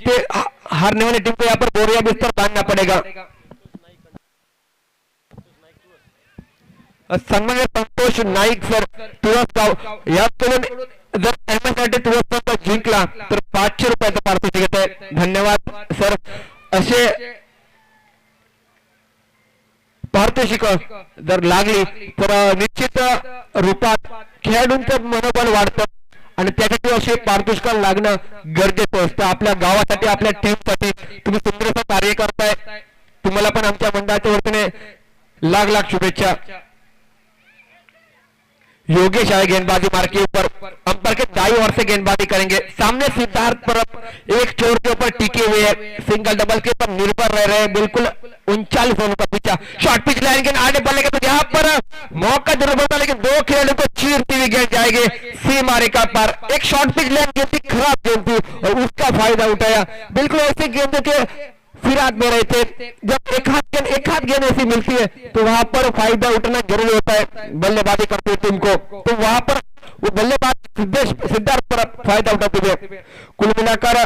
हारने वाली टीम को यहाँ पर बोरिया बिस्तर बांधना पड़ेगा। सन्मान्य संतोष नाईक सर तुळसगाव याकडून जर एमएसआरटी तुळसगाव जिंकला तर 500 रुपयाचं पारितोषिक आहे। धन्यवाद सर। असे पारितोषिक जर लागली तर निश्चित रूपात खेळाडूंचं मनोबल वाढतं आणि त्यासाठी असे पारितोषिक लागणं गरजेचं असतं। आपल्या गावासाठी आपल्या टीमसाठी तुम्ही सुंदर कार्य करताय, तुम्हाला पण आमच्या मंडळाच्या वतीने लाख लाख शुभेच्छा। योगेश आए गेंदबाजी मार के ऊपर, अंपायर के दाई ओर से गेंदबाजी करेंगे। सामने सिद्धार्थ परब एक छोर के ऊपर टिके हुए हैं, सिंगल डबल के ऊपर निर्भर रह रहे हैं, बिल्कुल 39 रनों का पीछा। शॉर्ट पिच लाएंगे आगे बढ़ने तो यहाँ पर मौका जरूर होता, लेकिन 2 खिलाड़ियों को चीरती हुई गेंद जाएगी सी मारे का पार। एक शॉर्ट पिच लाइन गेंद थी, खराब गेंद थी और उसका फायदा उठाया। बिल्कुल ऐसी गेंद के फिराक में रहे थे, जब एक हाथ गेंद ऐसी मिलती है तो वहां पर फायदा उठाना जरूरी होता है बल्लेबाजी करते टीम को, तो वहां पर वो बल्लेबाज सिद्धार्थ पर फायदा उठाते हुए कुल मिलाकर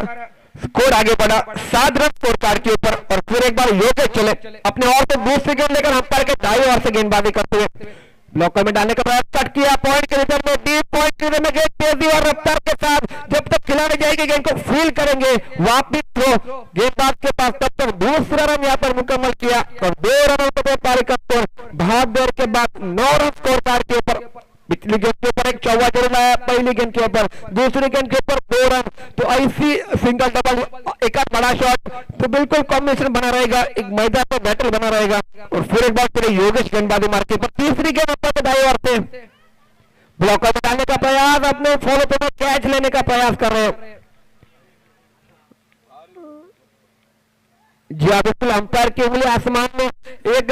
स्कोर आगे बढ़ा 7 रन स्कोर कार्ड के ऊपर। और फिर एक बार योगेश चले अपने ओर से दूसरी गेंद लेकर अंपायर के दाई ओर से गेंदबाजी करते हुए ब्लॉकर में डालने का प्रयास कट किया, पॉइंट के रिटर्न में डीप पॉइंट के रिटर्न में गेंद तेजी और रफ्तार के साथ जब तक खिलाने जाएगी गेंद को फील करेंगे वापिस थ्रो गेंदबाज के पास, तब तक दूसरा रन यहाँ पर मुकम्मल किया और 2 रनों पर पारी का स्कोर। भाग दौड़ के बाद 9 रन स्कोर कार्ड के ऊपर। पिछली गेंद के ऊपर एक चौवा जरूर आया, पहली गेंद के ऊपर, दूसरी गेंद के ऊपर 2 रन, तो ऐसी सिंगल डबल एक आध बड़ा शॉट तो बिल्कुल कॉम्बिनेशन बना रहेगा, एक मैदान पर बैटल बना रहेगा। और फिर एक बार फिर योगेश गेंदबाजी मार के ऊपर तीसरी गेंद अंपायर के दाईं ओर से ब्लॉकर में डालने का प्रयास, अपने फॉलो पे कैच लेने का प्रयास कर रहे हैं। जी हाँ बिल्कुल, अंपायर की उंगली आसमान में, एक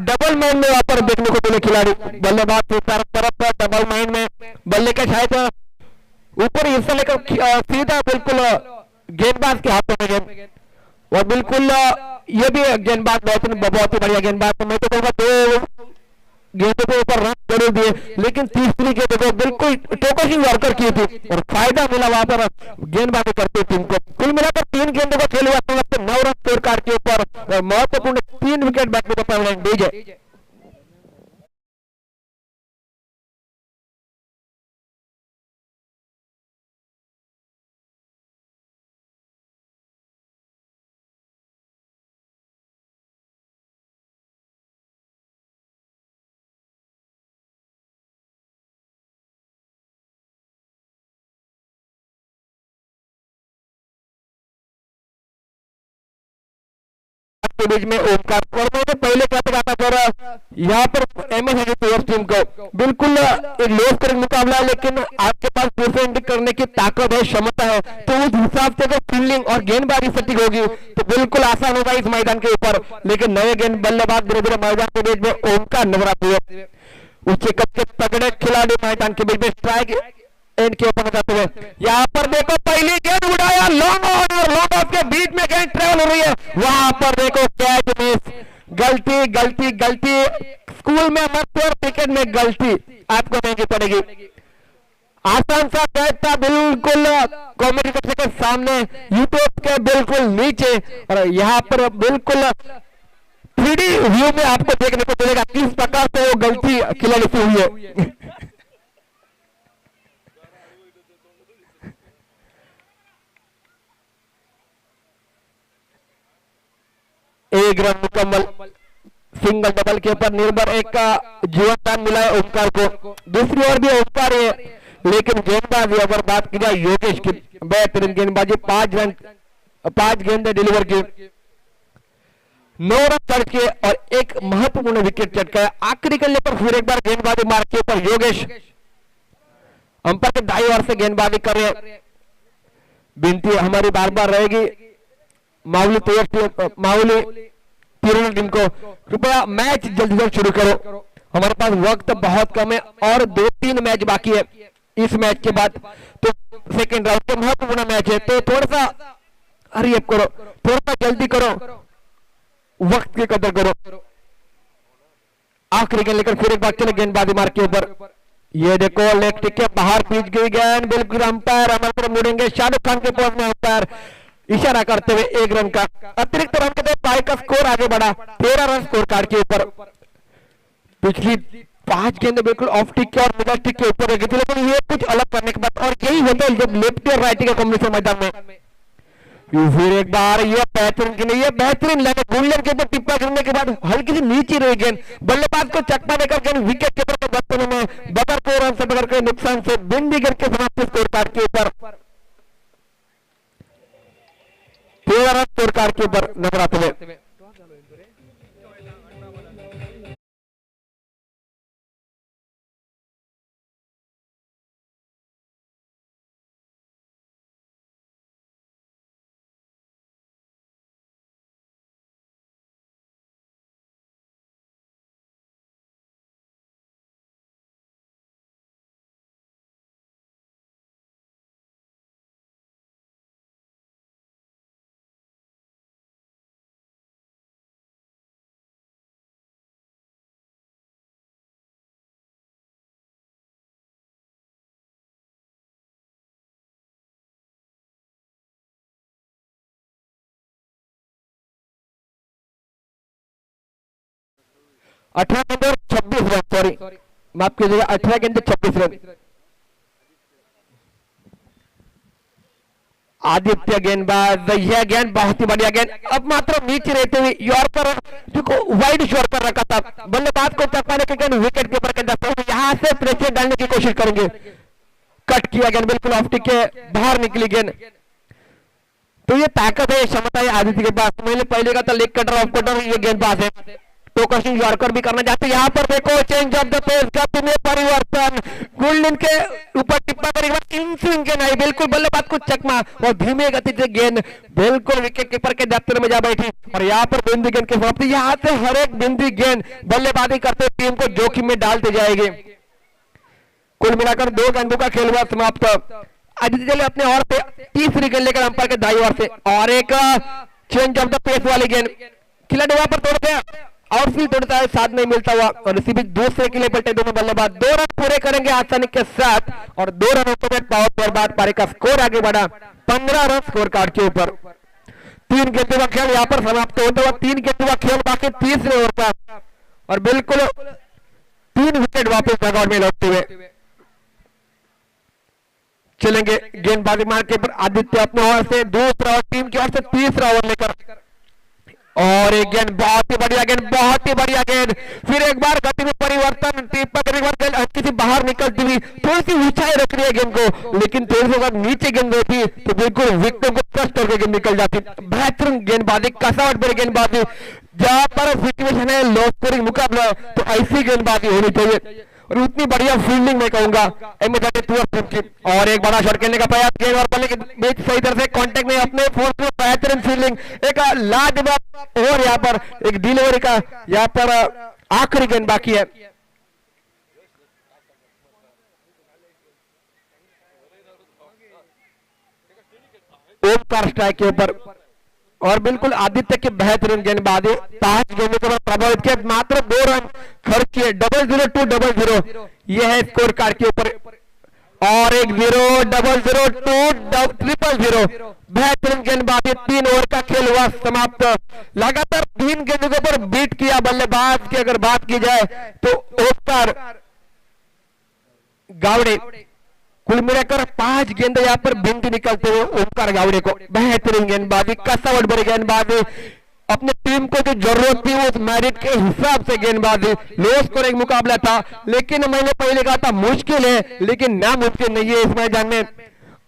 डबल माइंड में वहां पर देखने को मिले खिलाड़ी, बल्लेबाज तरफ डबल माइंड में बल्ले का शायद ऊपर हिस्सा लेकर सीधा बिल्कुल गेंदबाज के हाथों में गेंद, और बिल्कुल ये भी गेंदबाज बहुत ही बढ़िया गेंदबाज। तो मैं तो कहूँगा 2 गेंदों के ऊपर रन जरूर दिए, लेकिन तीसरी गेंद को बिल्कुल टोकसी वर्कर की थी और फायदा मिला वहां पर गेंदबाजी करते टीम को। कुल मिलाकर 3 गेंदों को खेले हुआ 9 रन स्कोर कार्ड के ऊपर और महत्वपूर्ण 3 विकेट बैठने को डीजे। के बीच में ओमकार। और मैंने पहले क्या कहा था यहाँ पर एमएस टीम को बिल्कुल एक लो स्कोरिंग मुकाबला है, लेकिन आपके पास डिफेंड करने की ताकत है, क्षमता है, तो उस हिसाब से अगर फील्डिंग और गेंदबाजी सटीक होगी तो बिल्कुल आसान होगा इस मैदान के ऊपर। लेकिन नए गेंद बल्लेबाज धीरे धीरे मैदान के बीच में ओमकार नजर आती है। ऊंचे कद के तगड़े खिलाड़ी मैदान के बीच में स्ट्राइक एंड के ऊपर जाते हुए यहाँ पर देखो पहली गेंद उड़ाया, लॉन्ग ऑन और लॉन्ग ऑफ के बीच में गेंद ट्रेवल हो रही है, वहां पर देखो कैच मिस। गलती गलती गलती, स्कूल में मत और क्रिकेट में गलती आपको महंगी पड़ेगी। आसान सा कैच था, बिल्कुल कॉमेडी के सामने, यूट्यूब के बिल्कुल नीचे, और यहाँ पर बिल्कुल 3D व्यू में आपको देखने को मिलेगा किस प्रकार से वो गलती खिलाड़ी से हुई है। एक रन मुकम्मल, सिंगल डबल के ऊपर निर्भर एक का जीवनदान मिला है ओमकार को। दूसरी ओर भी ओमकार है, लेकिन गेंदबाजी अगर बात की जाए योगेश की, बेहतरीन गेंदबाजी, 5 गेंदें डिलीवर की, 9 रन करके और एक महत्वपूर्ण विकेट चटकाया। आखिरी गेंद पर फिर एक बार गेंदबाजी मार के ऊपर योगेश अंपायर के दाईं ओर से गेंदबाजी कर रहे। विनती हमारी बार बार रहेगी माउली तीनों टीम को, कृपया मैच जल्दी जल्द शुरू करो, हमारे पास वक्त बहुत कम है और 2-3 मैच बाकी है इस मैच के बाद, तो सेकंड राउंड के महत्वपूर्ण मैच है, तो थोड़ा सा हरी अप करो, थोड़ा सा जल्दी करो, वक्त की कदर करो। आखिरी गेंद लेकर फिर एक बार चले गेंदबाजी मार के ऊपर, ये देखो लेग टिक के बाहर पीछ गई गेंद, बिल्कुल अंपायर हमारे तरफ मुड़ेंगे, शाहरुख खान के पोज में अंपायर इशारा करते हुए 1 रन का अतिरिक्त रन के तहत पाई का स्कोर आगे बढ़ा 13 रन स्कोर कार्ड के ऊपर। पिछली 5 गेंदें बिल्कुल ऑफ टिक के और मिडल टिक के ऊपर गई थी, लेकिन ये कुछ अलग करने के बाद, और यही होता है जब लेफ्टी और राइटी का कॉम्बिनेशन मैदान में। फिर एक बार ये बेहतरीन की नहीं, ये बेहतरीन लगे गुल्लन के ऊपर टिप्पा करने के बाद हल्की सी नीचे रही गेंद, बल्लेबाज को चकमा देकर गेंद विकेट के ऊपर बचपन में बगैर कोई रन से बगैर कोई नुकसान से बिंदी गेंद के समाप्ति स्कोर कार्ड के ऊपर 13 रन स्कोर कार्ड के ऊपर नजर आते हुए। अठारह गेंद और 26 रन, सॉरी माफ कीजिएगा, 18 गेंद 26 रन। आदित्य गेंदबाज, यह गेंद बहुत ही बढ़िया गेंद, अब मात्र नीचे रहते हुए यॉर्कर जो वाइड यॉर्कर रखा था, बल्लेबाज को चकमाने के गेंद विकेट के ऊपर यहां से प्रेशर डालने की कोशिश करेंगे, कट किया गेंद बिल्कुल ऑफ टिक के बाहर निकली गेंद। तो ये ताकत है, क्षमता है आदित्य के पास। मैंने पहले कहा था लेग कटर ऑफ कटर ये गेंदबाज है, तो कोशिश यॉर्कर भी करना चाहते हैं। यहाँ पर देखो चेंज ऑफ द पेस, गति में परिवर्तन, गोल्डन के ऊपर टिप्पा करेगा इन स्विंग के नहीं, बिल्कुल बल्लेबाज को चकमा और धीमे गति से गेंद बिल्कुल विकेट कीपर के दफ्तर में जा बैठी, और यहाँ पर बिंदी गेंद की समाप्ति। यहाँ से हर एक बिंदी गेंद बल्लेबाजी करते टीम को जोखिम में डालते जाएगी। कुल मिलाकर 2 गेंदों का खेल हुआ समाप्त। आदित्य चले अपने और से तीसरी गेंद लेकर अंपायर के दाईं ओर से, और एक चेंज ऑफ द पेस वाली गेंद, खिलाड़ी वहां पर तोड़ते हैं, आउटफील्ड तोड़ता है, साथ नहीं मिलता हुआ, और इसी बीच दूसरे के लिए पलटे दोनों बल्लेबाज 2 रन पूरे करेंगे आसानी के साथ, और 2 रनों पर पावर पर बाद पारी का स्कोर आगे बढ़ा 15 रन स्कोर कार्ड के ऊपर। 3 गेंदों का खेल यहाँ पर समाप्त होता हुआ, 3 गेंदों का खेल बाकी तीसरे ओवर का, और बिल्कुल 3 विकेट वापस डगआउट में लौटते हुए चलेंगे गेंदबाजी मार के ऊपर। आदित्य अपने ओर से दूसरा और टीम की ओर से तीसरा ओवर लेकर और एक गेंद बहुत ही बढ़िया गेंद, बहुत ही बढ़िया गेंद। फिर एक बार गति में परिवर्तन, टीप पर एक बार गेंद हल्की सी बाहर निकलती हुई, थोड़ी सी ऊंचाई रख रही है गेंद को, लेकिन थोड़ी सी अगर नीचे गेंद होती तो बिल्कुल विकेटों को क्रश करके गेंद निकल जाती। बेहतरीन गेंदबाजी, कसावट भरी गेंदबाजी। जहां पर सिचुएशन है लो स्कोरिंग मुकाबला है, तो ऐसी गेंदबाजी होनी चाहिए और उतनी बढ़िया फील्डिंग मैं कहूंगा एम एच टीम की। और एक बड़ा शॉट खेलने का प्रयास, गेंद और बल्ले के बीच सही तरह से कांटेक्ट में अपने फोर्स में बेहतरीन फील्डिंग, एक लाजवाब और यहाँ पर एक डिलीवरी का यहाँ पर आखिरी गेंद बाकी है। ओमकार स्ट्राइक के ऊपर और बिल्कुल आदित्य की बेहतरीन गेंदबाजी, 5 गेंदों को प्रभावित किया, मात्र 2 रन खर्च किए, 0-0-2-0 यह है स्कोर कार्ड के ऊपर। और एक 0-0-2-0 बेहतरीन गेंदबाजी, 3 ओवर का खेल हुआ समाप्त। लगातार 3 गेंदों के ऊपर बीट किया बल्लेबाज की अगर बात की जाए तो ओमकार गावड़े, कुल मिलाकर 5 गेंदे यहाँ पर बिंदी निकलते हुए ओमकार गावड़े को। बेहतरीन गेंदबाजी, कसावट भरी गेंदबाजी, अपने टीम को जो जरूरत थी उस मेरिट के हिसाब से गेंदबाजी। लो स्कोरिंग मुकाबला था, लेकिन मैंने पहले कहा था मुश्किल है लेकिन नामुमकिन नहीं है इस मैदान में।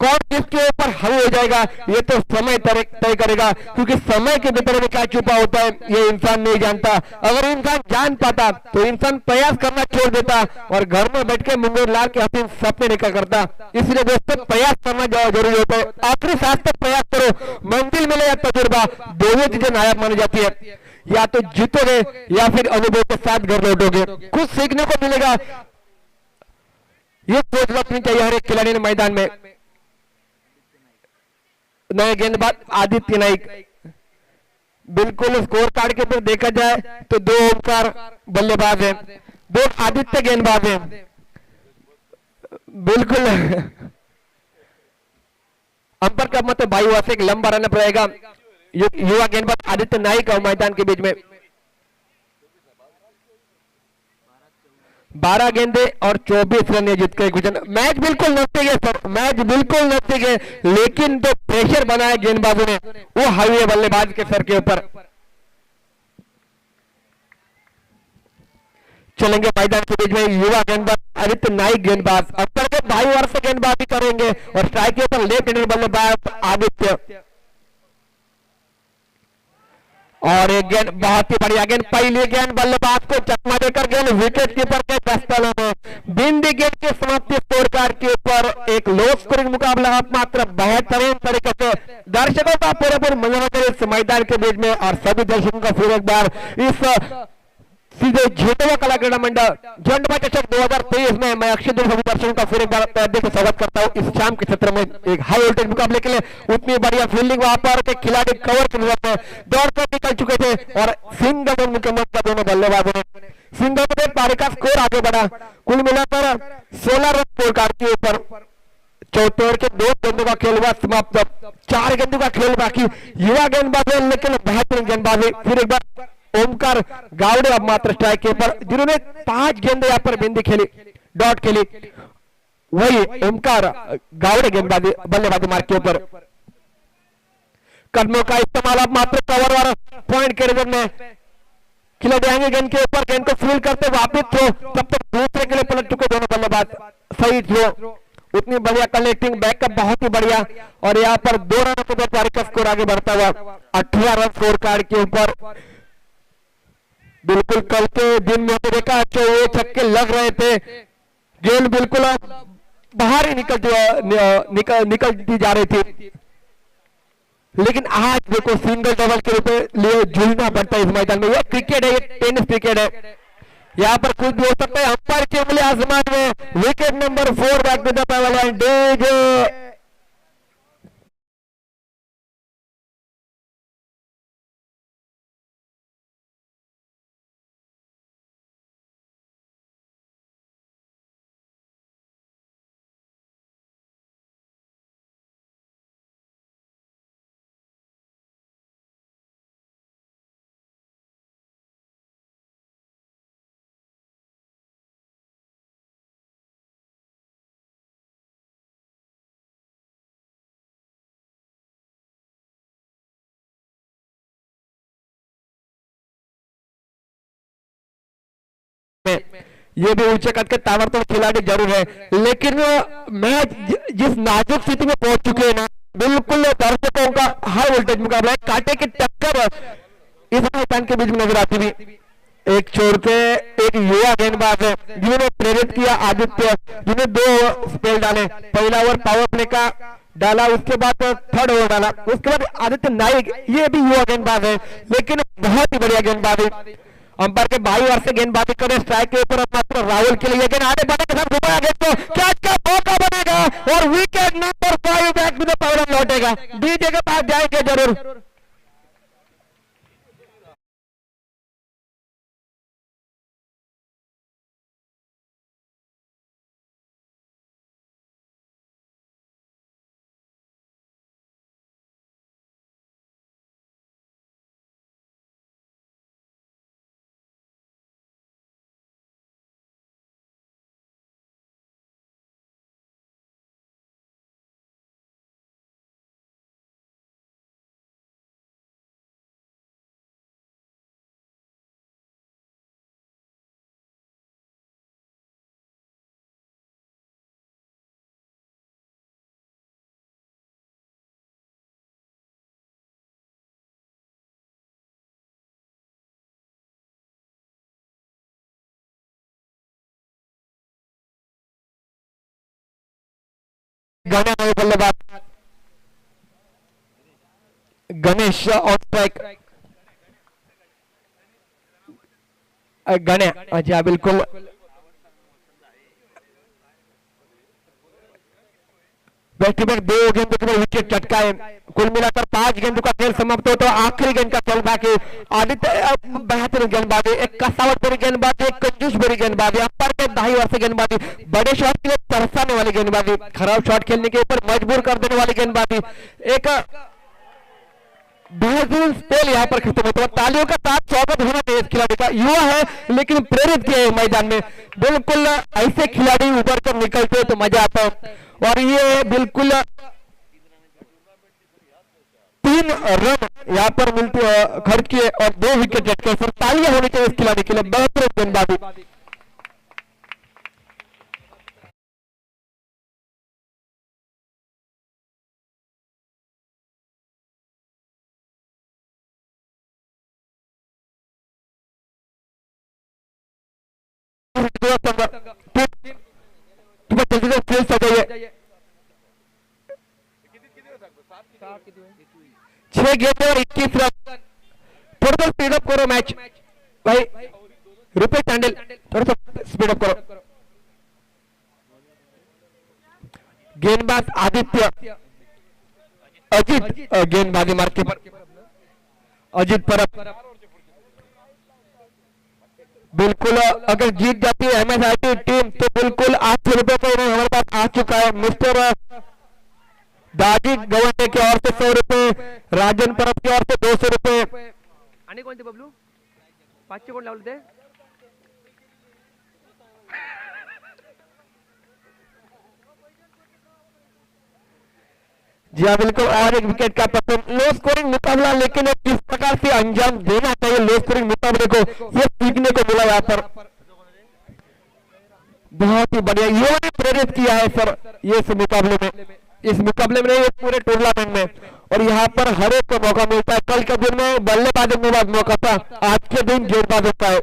कौन किसके ऊपर हावी हो जाएगा ये तो समय तय करेगा, क्योंकि समय के भीतर में क्या छुपा होता है ये इंसान नहीं जानता। अगर इंसान जान पाता तो इंसान प्रयास करना छोड़ देता और घर में बैठ के मुंगेर लाल के हसीन सपने निकल करता। इसलिए दोस्तों प्रयास करना जरूरी होता है। आखिरी सांस तक प्रयास करो, मंजिल मिले या तजुर्बा, दोनों चीजें नायाब मानी जाती है। या तो जीतोगे या फिर अनुभव के साथ घर लौटोगे, कुछ सीखने को मिलेगा। ये सोच रखनी चाहिए हर एक खिलाड़ी ने मैदान में। नए गेंदबाज आदित्य नाइक, बिल्कुल स्कोर कार्ड के ऊपर देखा जाए तो 2 ओमकार बल्लेबाज हैं, 2 आदित्य गेंदबाज हैं। बिल्कुल अंपर का मत 22 से एक लंबा रनअप रहेगा। युवा गेंदबाज आदित्य नाइक और मैदान के बीच में 12 गेंदे और 24 रन ये जीत के मैच बिल्कुल नजदीक है सर, मैच बिल्कुल नजदीक है, लेकिन जो प्रेशर बनाया गेंदबाजों ने वो हावी है बल्लेबाज के सर के ऊपर। चलेंगे मैदान के बीच में युवा गेंदबाज आदित्य नाइक गेंदबाज अंतर के 22 ओवर से गेंदबाजी करेंगे और स्ट्राइक के ऊपर लेफ्ट हैंडर बल्लेबाज आदित्य। और एक गेंद बहुत ही बढ़िया गेंद, पहली गेंद बल्लेबाज को चकमा देकर गेंद विकेट कीपर के दस्तों में। बिंदी गेंद की समाप्ति स्कोर कार्ड के ऊपर एक लो स्कोरिंग मुकाबला मात्र बेहतरीन तरीके से दर्शकों का पूरे मनोरंजन इस मैदान के बीच में। और सभी दर्शकों का फिर एक बार इस सीधे झेटवा कला क्रीड़ा मंडल झंडवा चषक 2023 में मैं अक्षय सभी दर्शकों का फिर एक बार हार्दिक स्वागत करता हूं। इस शाम के क्षेत्र में एक हाई वोल्टेज मुकाबले के लिए उतनी बढ़िया फील्डिंग वहां पर के खिलाड़ी कवर की जरूरत है, दौड़ कर निकल चुके थे और सिंगल मुकम्मल का दोनों बल्लेबाजों ने सिंगल में पारी का स्कोर आगे बढ़ा, कुल मिलाकर 16 रन स्कोर कार्ड के ऊपर। चौथे ओवर के 2 गेंदों का खेल हुआ समाप्त, 4 गेंदों का खेल बाकी। युवा गेंदबाज लेकिन बेहतरीन गेंदबाजी। फिर एक बार ओमकार गावड़े अब मात्र स्ट्राइक के ऊपर, जिन्होंने 5 गेंदे यहाँ पर बिंदी खेली, डॉट खेली, वही ओमकार गावड़े गेंदबाजी बल्लेबाजी मार्ग के ऊपर। कदमों का इस्तेमाल अब मात्र कवर और पॉइंट के रिजल्ट में खिलाड़ी आएंगे गेंद के ऊपर, गेंद को फील्ड करते वापिस थ्रो, तब तक दूसरे के लिए पलट चुके दोनों बल्लेबाज। सही थ्रो, उतनी बढ़िया कलेक्टिंग बैकअप बहुत ही बढ़िया। और यहाँ पर 2 रनों के बाद पारी का स्कोर आगे बढ़ता हुआ 18 रन स्कोर कार्ड के ऊपर। बिल्कुल कल के दिन में तो देखा ये छक्के लग रहे थे, गेंद बिल्कुल बाहर ही निकलती जा रही थी, लेकिन आज देखो सिंगल डबल के रूप में लिए झूलना पड़ता है इस मैदान में। ये क्रिकेट है, ये टेनिस क्रिकेट है, यहाँ पर कुछ भी हो सकता है। अंपायर की उंगली आसमान में, wicket number 4 back to the power line, DJ में। ये भी ऊंचे कद के ताबड़तोड़ खिलाड़ी जरूर है, लेकिन मैच जिस नाजुक स्थिति में पहुंच चुके हैं ना, बिल्कुल दर्शकों का हाई वोल्टेज मुकाबला है, कांटे की टक्कर इस मैदान के बीच में नजर आती हुई। एक छोर के एक युवा गेंदबाज है जिन्होंने प्रेरित किया आदित्य, जिन्होंने 2 स्पेल डाले, पहला ओवर पावर प्ले का डाला, उसके बाद थर्ड ओवर डाला, उसके बाद आदित्य नाइक, ये भी युवा गेंदबाज है लेकिन बहुत ही बढ़िया गेंदबाज है। अंपायर के बाई ओर से गेंदबाजी करे, स्ट्राइक के ऊपर मात्र राहुल के लिए गेंद आगे बढ़ने के साथ घुमाया गेंद को, कैच का मौका बनेगा और wicket number 5 back to the power लौटेगा। डीजे के पास जाएंगे जरूर। बल्लेबाज गणेश ऑन स्ट्राइक। गणे, अच्छा बिल्कुल बैक टू बैक 2 गेंदों के विकेट चटकाए। कुल मिलाकर 5 गेंदों का खेल समाप्त हो तो आखिरी गेंद का चल बाकी। आदित्य बेहतरीन गेंदबाजी, एक कसावट भरी गेंदबाजी, एक कंजूस भरी गेंदबाजी, अंपायर के दाई ओर से गेंदबाजी, बड़े शॉट के लिए तरसाने वाली गेंदबाजी, खराब शॉट खेलने के ऊपर मजबूर कर देने वाली गेंदबाजी, एक बेहतरीन स्पेल यहाँ पर खत्म होता है। तालियों का साथ स्वागत होना चाहिए इस खिलाड़ी का, युवा है लेकिन प्रेरित किया है मैदान में। बिल्कुल ऐसे खिलाड़ी ऊपर कर निकलते तो मजा आता है। और ये बिल्कुल 3 रन यहाँ पर मिलते खर्च किए और 2 विकेट झटके, सर तालियां होनी चाहिए इस खिलाड़ी के लिए, बेहतरीन गेंदबाजी। तुम्हें जल्दी से फील्ड सजाइए। 6 गेंद और 21 रन, थोड़ा सा स्पीड अप करो मैच भाई। रुपेश टंडल थोड़ा सा स्पीड अप करो। गेंदबाज आदित्य, अजीत गेंदबाजी मार्ग के पर, अजीत परब बिल्कुल अगर जीत जाती है एमएसआईटी टीम तो बिल्कुल 800 रुपए का इनाम हमारे पास आ चुका है। मिस्टर दाजी गवंडे की ओर से 100 रुपए, राजन परब की ओर से 200 रुपए। आणि कोणते बबलू 500 कोण लावले ते? जी हाँ बिल्कुल, और एक विकेट का पतन। लो स्कोरिंग मुकाबला, लेकिन किस प्रकार से अंजाम देना चाहिए लो स्कोरिंग मुकाबले को, ये सीखने को मिला यहाँ पर। बहुत ही बढ़िया युवा ने प्रेरित किया है सर ये इस मुकाबले में नहीं, पूरे टूर्नामेंट में। और यहाँ पर हर एक को मौका मिलता है। कल के दिन में बल्लेबाजों के बाद मौका था, आज के दिन गेंदबाजों का है।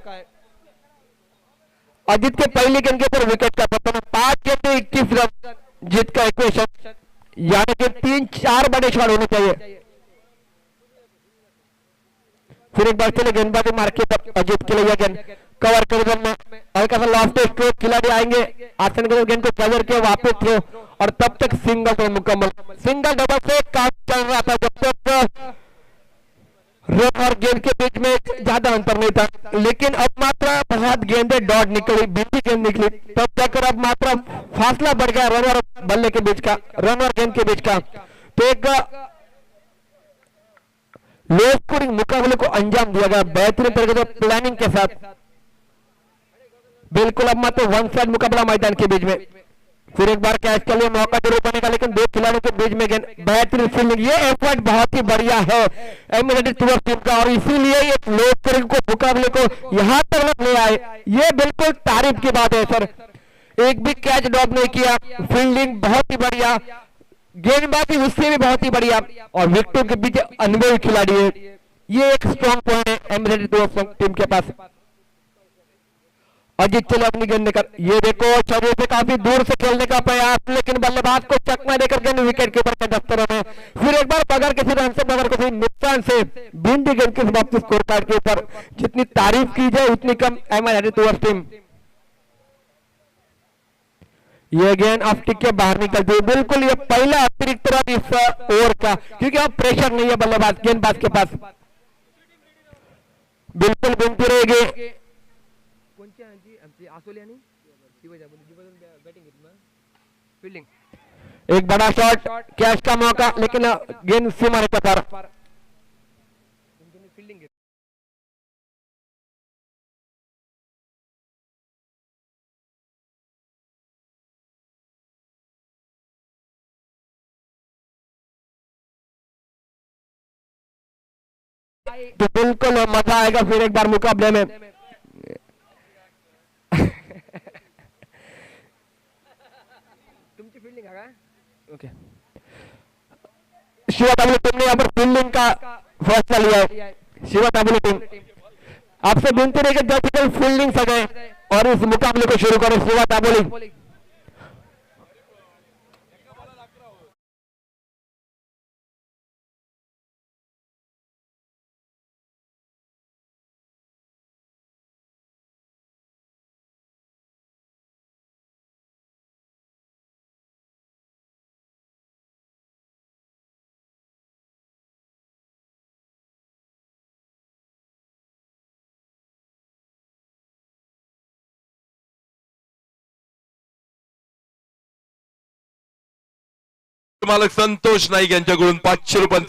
अजीत के पहली गेंद के ऊपर विकेट का पतन, 5 गेंद 21 रन, जीत का इक्वेशन, यानी कि 3-4 बड़े शॉट होने चाहिए। फिर एक बार चले गेंदबाजी मार के अजीत के लिए गेंद कवर कर में हल्का सा लास्ट स्ट्रोक, खिलाड़ी आएंगे आसन के गेंद को कवर के वापस थ्रो, और तब तक सिंगल तो मुकम्मल। सिंगल डबल से काम चल रहा था जब तक रन और गेंद के बीच में ज्यादा अंतर नहीं था, लेकिन अब मात्र बहुत गेंदें डॉट निकली, बिंदी गेंद निकली, तब जाकर अब मात्र फासला बढ़ गया रन और बल्ले के बीच का, रन और गेंद के बीच का। तो एक लो स्कोरिंग मुकाबले को अंजाम दिया गया बेहतरीन तरीके से प्लानिंग के साथ। बिल्कुल अब मात्र 1 साइड मुकाबला मैदान के बीच में। फिर एक बार कैच के लिए मौका जरूर बनेगा, लेकिन दो खिलाड़ियों के बीच में गेंद, बेहतरीन फील्डिंग, ये एफर्ट बहुत ही बढ़िया है एमिरेट्स टूवर्स टीम का, और इसीलिए ये लोग स्कोरिंग को मुकाबले को यहाँ तक ले आए, ये बिल्कुल तारीफ की बात है सर। एक भी कैच ड्रॉप नहीं किया, फील्डिंग बहुत ही बढ़िया, गेंदबाजी उससे भी बहुत ही बढ़िया, और विकेटों के बीच अनुभवी खिलाड़ी है, ये एक स्ट्रॉन्ग पॉइंट है एमिरेट्स टूवर्स टीम के पास। अजीत चले अपनी गेंद लेकर, ये देखो शरीर से काफी दूर से खेलने का प्रयास, लेकिन बल्लेबाज को चकमा देकर गेंद विकेट के ऊपर के दफ्तरों में। फिर एक बार बगैर किसी रन से, बगैर किसी नुकसान से बिंदी गेंद के समाप्त स्कोर कार्ड के ऊपर, जितनी तारीफ की जाए उतनी कम एमिरेट्स टूवर्स टीम। ये गेंद अब टिक के बाहर निकलती है, बिल्कुल ये पहला अतिरिक्त रन इस ओवर का, क्योंकि अब प्रेशर नहीं है बल्लेबाज गेंदबाज के पास, बिल्कुल बिनती रहेगी। कोणची आमची आमची आसोली आणि बॅटिंग फील्डिंग। एक बड़ा शॉट, कैच का मौका, लेकिन गेंद सीमा रेखा पर। फील्डिंग तो बिल्कुल मजा आएगा फिर एक बार मुकाबले में। तुमची फील्डिंग आहे का? ओके, शिवा दाबुले टीम ने यहाँ पर फील्डिंग का फैसला लिया है। शिवा दाबुले टीम आपसे विनती रहेगी जल्द से जल्द फील्डिंग सजाए और इस मुकाबले को शुरू करें। शिवा दाबुले मालक संतोष नाईक यांच्याकडून 500 रुपयांचं